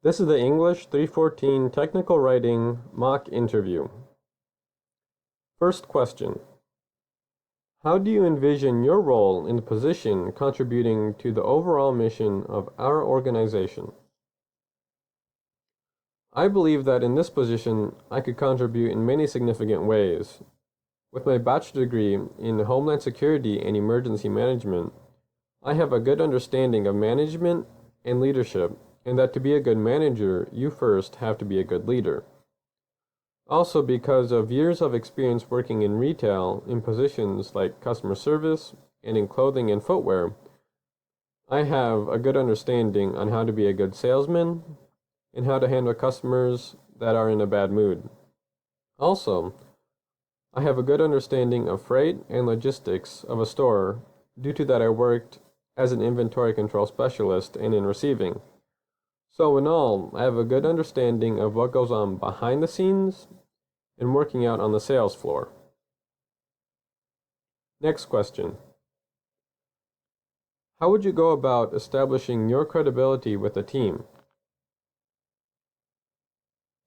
This is the English 314 Technical Writing Mock Interview. First question. How do you envision your role in the position contributing to the overall mission of our organization? I believe that in this position I could contribute in many significant ways. With my bachelor degree in Homeland Security and Emergency Management, I have a good understanding of management and leadership, and that to be a good manager, you first have to be a good leader. Also, because of years of experience working in retail in positions like customer service and in clothing and footwear, I have a good understanding on how to be a good salesman and how to handle customers that are in a bad mood. Also, I have a good understanding of freight and logistics of a store due to that I worked as an inventory control specialist and in receiving. So in all, I have a good understanding of what goes on behind the scenes and working out on the sales floor. Next question. How would you go about establishing your credibility with a team?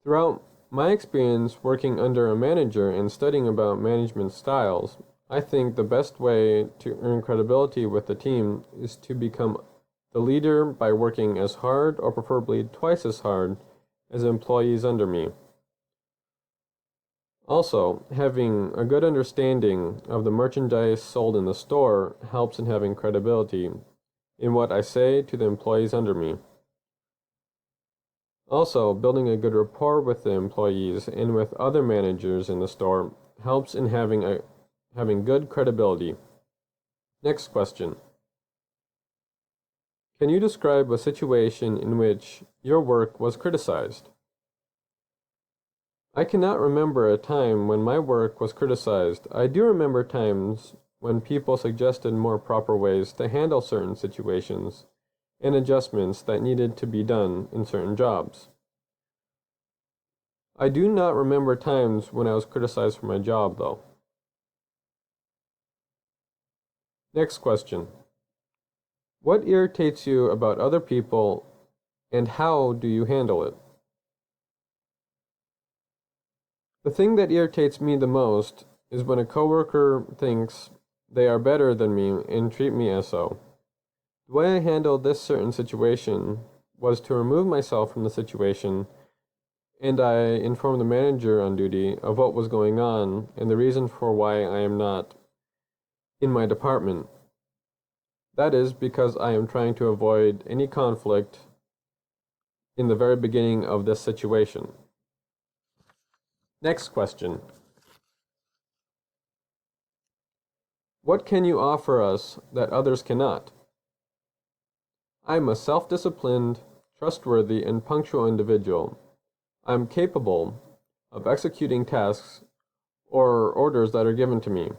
Throughout my experience working under a manager and studying about management styles, I think the best way to earn credibility with the team is to become the leader by working as hard or preferably twice as hard as employees under me. Also, having a good understanding of the merchandise sold in the store helps in having credibility in what I say to the employees under me. Also, building a good rapport with the employees and with other managers in the store helps in having good credibility. Next question. Can you describe a situation in which your work was criticized? I cannot remember a time when my work was criticized. I do remember times when people suggested more proper ways to handle certain situations and adjustments that needed to be done in certain jobs. I do not remember times when I was criticized for my job, though. Next question. What irritates you about other people, and how do you handle it? The thing that irritates me the most is when a coworker thinks they are better than me and treat me as so. The way I handled this certain situation was to remove myself from the situation, and I informed the manager on duty of what was going on and the reason for why I am not in my department. That is because I am trying to avoid any conflict in the very beginning of this situation. Next question. What can you offer us that others cannot? I am a self-disciplined, trustworthy, and punctual individual. I am capable of executing tasks or orders that are given to me.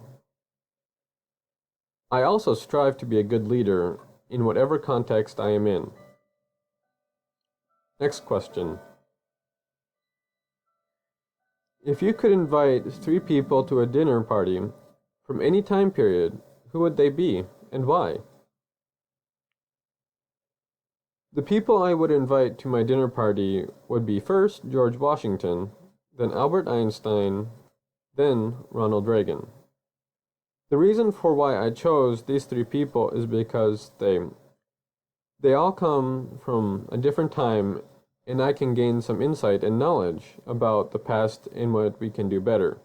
I also strive to be a good leader in whatever context I am in. Next question. If you could invite 3 people to a dinner party from any time period, who would they be and why? The people I would invite to my dinner party would be first George Washington, then Albert Einstein, then Ronald Reagan. The reason for why I chose these 3 people is because they all come from a different time, and I can gain some insight and knowledge about the past and what we can do better.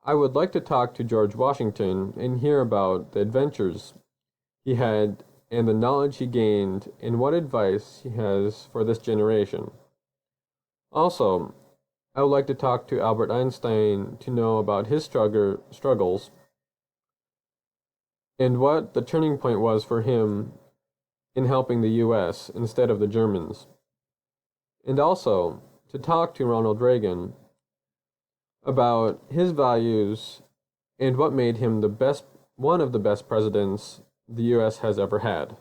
I would like to talk to George Washington and hear about the adventures he had and the knowledge he gained and what advice he has for this generation. Also, I would like to talk to Albert Einstein to know about his struggles and what the turning point was for him in helping the U.S. instead of the Germans. And also to talk to Ronald Reagan about his values and what made him one of the best presidents the U.S. has ever had.